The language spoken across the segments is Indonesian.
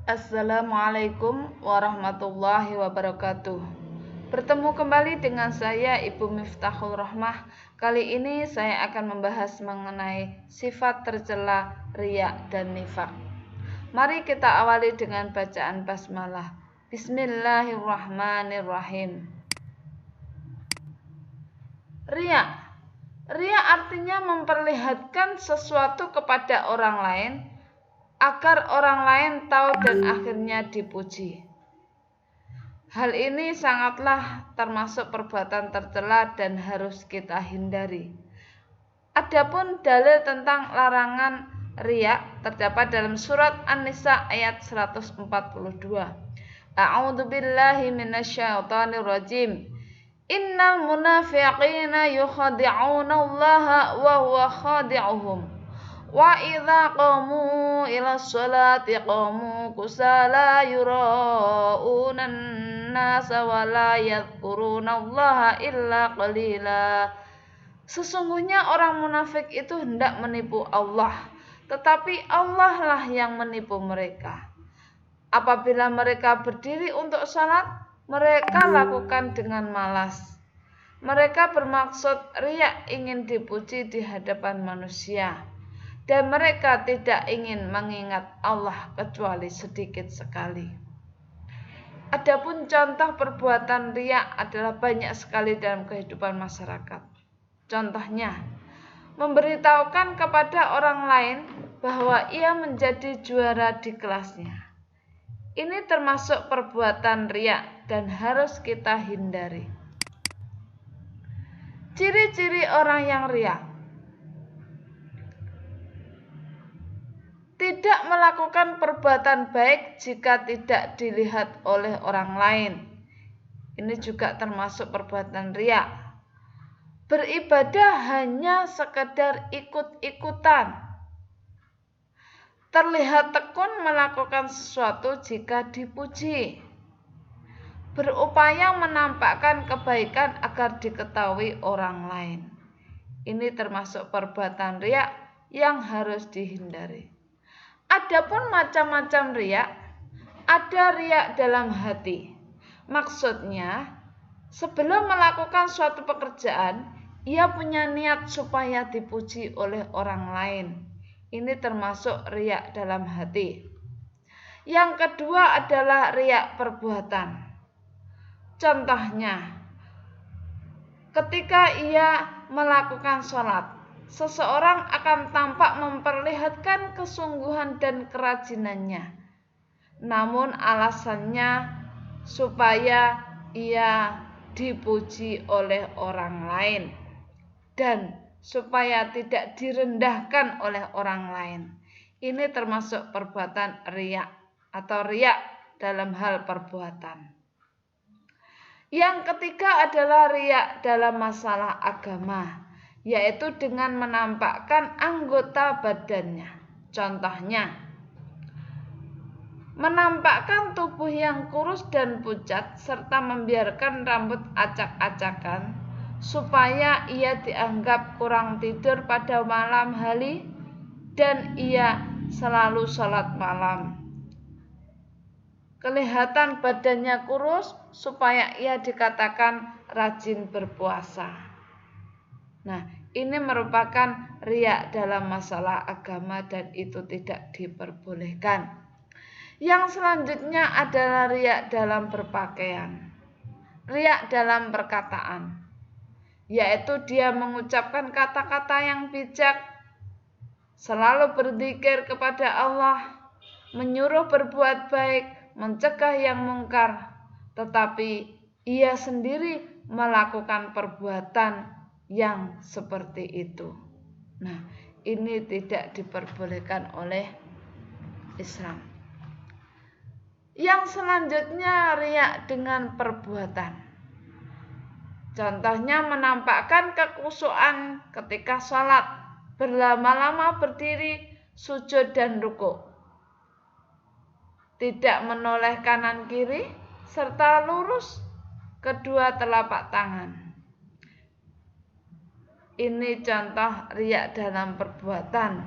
Assalamualaikum warahmatullahi wabarakatuh. Bertemu kembali dengan saya Ibu Miftahul Rahmah. Kali ini saya akan membahas mengenai sifat tercela riya dan nifaq. Mari kita awali dengan bacaan basmalah. Bismillahirrahmanirrahim. Riya artinya memperlihatkan sesuatu kepada orang lain agar orang lain tahu dan akhirnya dipuji. Hal ini sangatlah termasuk perbuatan tercela dan harus kita hindari. Adapun dalil tentang larangan riya terdapat dalam surat An-Nisa ayat 142. A'udzubillahi minasyaitonirrajim. Innal munafiqina yukhadi'unallaha wa huwa khadi'uhum. Wa idza qamu ila sholati qamu kusala yura'unan nasa wa la yadhkurunallaha illa qalila. Sesungguhnya orang munafik itu hendak menipu Allah, tetapi Allah lah yang menipu mereka. Apabila mereka berdiri untuk salat, mereka lakukan dengan malas. Mereka bermaksud riya, ingin dipuji di hadapan manusia. Dan mereka tidak ingin mengingat Allah kecuali sedikit sekali. Adapun contoh perbuatan riya adalah banyak sekali dalam kehidupan masyarakat. Contohnya, memberitahukan kepada orang lain bahwa ia menjadi juara di kelasnya. Ini termasuk perbuatan riya dan harus kita hindari. Ciri-ciri orang yang riya: tidak melakukan perbuatan baik jika tidak dilihat oleh orang lain. Ini juga termasuk perbuatan riya. Beribadah hanya sekedar ikut-ikutan. Terlihat tekun melakukan sesuatu jika dipuji. Berupaya menampakkan kebaikan agar diketahui orang lain. Ini termasuk perbuatan riya yang harus dihindari. Adapun macam-macam riya, ada riya dalam hati. Maksudnya, sebelum melakukan suatu pekerjaan, ia punya niat supaya dipuji oleh orang lain. Ini termasuk riya dalam hati. Yang kedua adalah riya perbuatan. Contohnya, ketika ia melakukan sholat, seseorang akan tampak memperlihatkan kesungguhan dan kerajinannya. Namun alasannya supaya ia dipuji oleh orang lain dan supaya tidak direndahkan oleh orang lain. Ini termasuk perbuatan riya atau riya dalam hal perbuatan. Yang ketiga adalah riya dalam masalah agama, yaitu dengan menampakkan anggota badannya. Contohnya, menampakkan tubuh yang kurus dan pucat serta membiarkan rambut acak-acakan supaya ia dianggap kurang tidur pada malam hari dan ia selalu sholat malam. Kelihatan badannya kurus supaya ia dikatakan rajin berpuasa. Nah, ini merupakan riya dalam masalah agama dan itu tidak diperbolehkan. Yang selanjutnya adalah riya dalam berpakaian. Riya dalam perkataan, yaitu dia mengucapkan kata-kata yang bijak, selalu berzikir kepada Allah, menyuruh berbuat baik, mencegah yang mungkar, tetapi ia sendiri melakukan perbuatan yang seperti itu. Nah, ini tidak diperbolehkan oleh Islam. Yang selanjutnya riya dengan perbuatan. Contohnya menampakkan kekhusyuan ketika sholat, berlama-lama berdiri, sujud dan rukuk. Tidak menoleh kanan kiri serta lurus kedua telapak tangan. Ini contoh riya dalam perbuatan.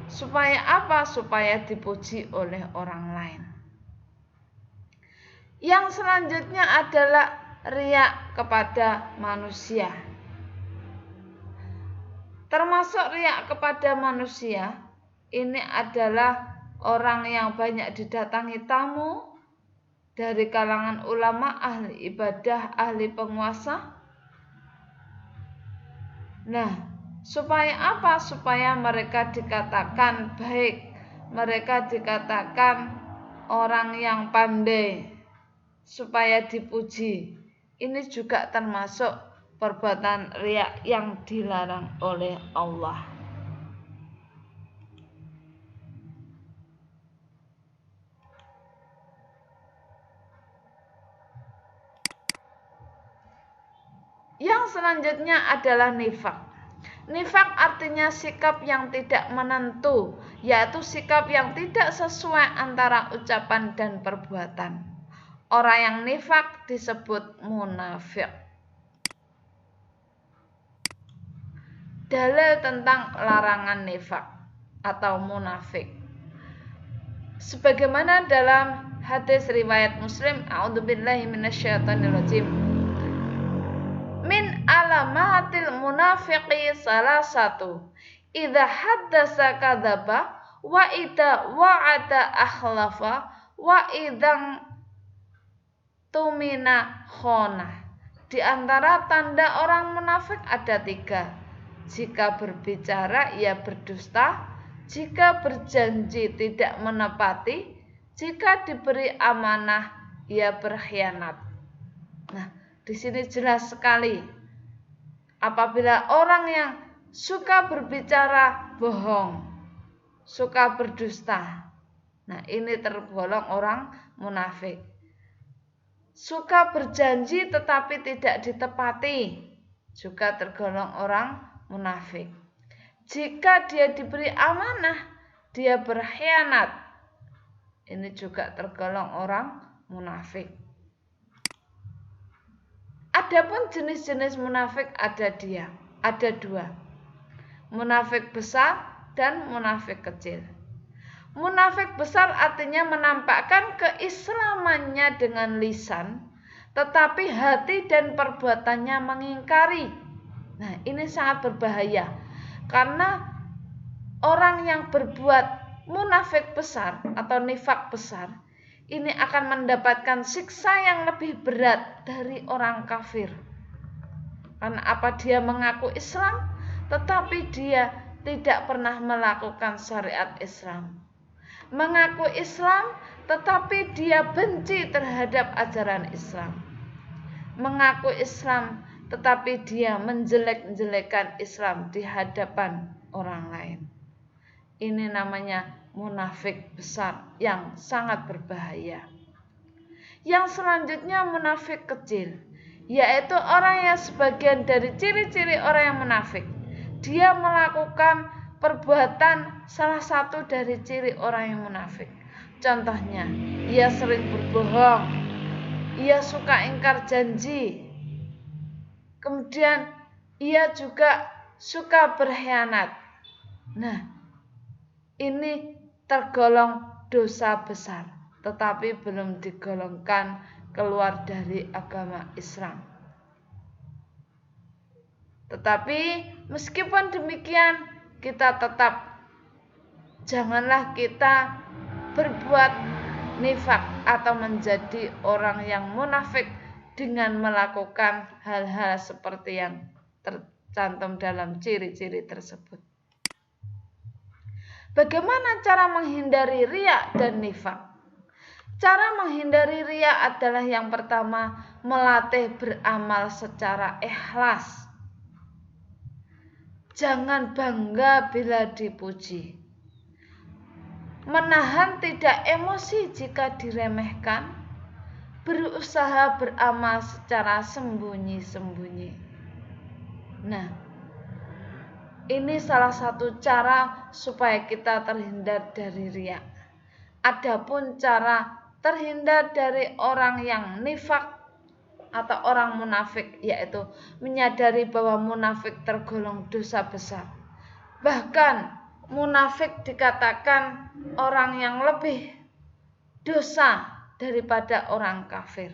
Supaya apa? Supaya dipuji oleh orang lain. Yang selanjutnya adalah riya kepada manusia. Termasuk riya kepada manusia, ini adalah orang yang banyak didatangi tamu dari kalangan ulama, ahli ibadah, ahli penguasa. Nah, supaya apa? Supaya mereka dikatakan baik, mereka dikatakan orang yang pandai, supaya dipuji. Ini juga termasuk perbuatan riya yang dilarang oleh Allah. Yang selanjutnya adalah nifak. Nifak artinya sikap yang tidak menentu, yaitu sikap yang tidak sesuai antara ucapan dan perbuatan. Orang yang nifak disebut munafik. Dalil tentang larangan nifak atau munafik. Sebagaimana dalam hadis riwayat Muslim, a'udzubillahi minasyaitonirrajim. Min alamatil munafiqi salah satu, idza haddasa kadzaba wa idza wa'ada akhlafa wa idzang tumina khona. Di antara tanda orang munafik ada 3. Jika berbicara ia berdusta, jika berjanji tidak menepati, jika diberi amanah ia berkhianat. Nah, di sini jelas sekali apabila orang yang suka berbicara bohong, suka berdusta. Nah, ini tergolong orang munafik. Suka berjanji tetapi tidak ditepati, juga tergolong orang munafik. Jika dia diberi amanah, dia berkhianat. Ini juga tergolong orang munafik. Adapun jenis-jenis munafik ada 2. Munafik besar dan munafik kecil. Munafik besar artinya menampakkan keislamannya dengan lisan, tetapi hati dan perbuatannya mengingkari. Nah, ini sangat berbahaya, karena orang yang berbuat munafik besar atau nifak besar, ini akan mendapatkan siksa yang lebih berat dari orang kafir. Karena apa? Dia mengaku Islam, tetapi dia tidak pernah melakukan syariat Islam. Mengaku Islam, tetapi dia benci terhadap ajaran Islam. Mengaku Islam, tetapi dia menjelek-jelekan Islam di hadapan orang lain. Ini namanya munafik besar yang sangat berbahaya. Yang selanjutnya munafik kecil, yaitu orang yang sebagian dari ciri-ciri orang yang munafik. Dia melakukan perbuatan salah satu dari ciri orang yang munafik. Contohnya, ia sering berbohong, ia suka ingkar janji, kemudian ia juga suka berkhianat. Nah, ini tergolong dosa besar, tetapi belum digolongkan keluar dari agama Islam. Tetapi meskipun demikian, kita tetap janganlah kita berbuat nifak atau menjadi orang yang munafik dengan melakukan hal-hal seperti yang tercantum dalam ciri-ciri tersebut. Bagaimana cara menghindari riya dan nifak? Cara menghindari riya adalah yang pertama, melatih beramal secara ikhlas. Jangan bangga bila dipuji. Menahan tidak emosi jika diremehkan. Berusaha beramal secara sembunyi-sembunyi. Nah, ini salah satu cara supaya kita terhindar dari riya. Adapun cara terhindar dari orang yang nifak atau orang munafik, yaitu menyadari bahwa munafik tergolong dosa besar. Bahkan munafik dikatakan orang yang lebih dosa daripada orang kafir.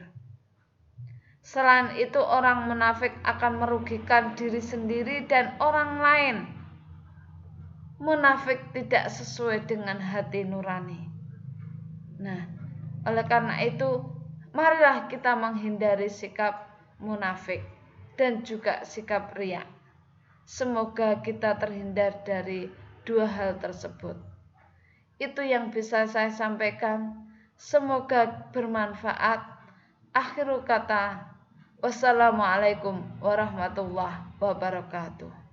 Selain itu, orang munafik akan merugikan diri sendiri dan orang lain. Munafik tidak sesuai dengan hati nurani. Nah, oleh karena itu, marilah kita menghindari sikap munafik dan juga sikap riya. Semoga kita terhindar dari dua hal tersebut. Itu yang bisa saya sampaikan. Semoga bermanfaat. Akhiru kata, wassalamualaikum warahmatullahi wabarakatuh.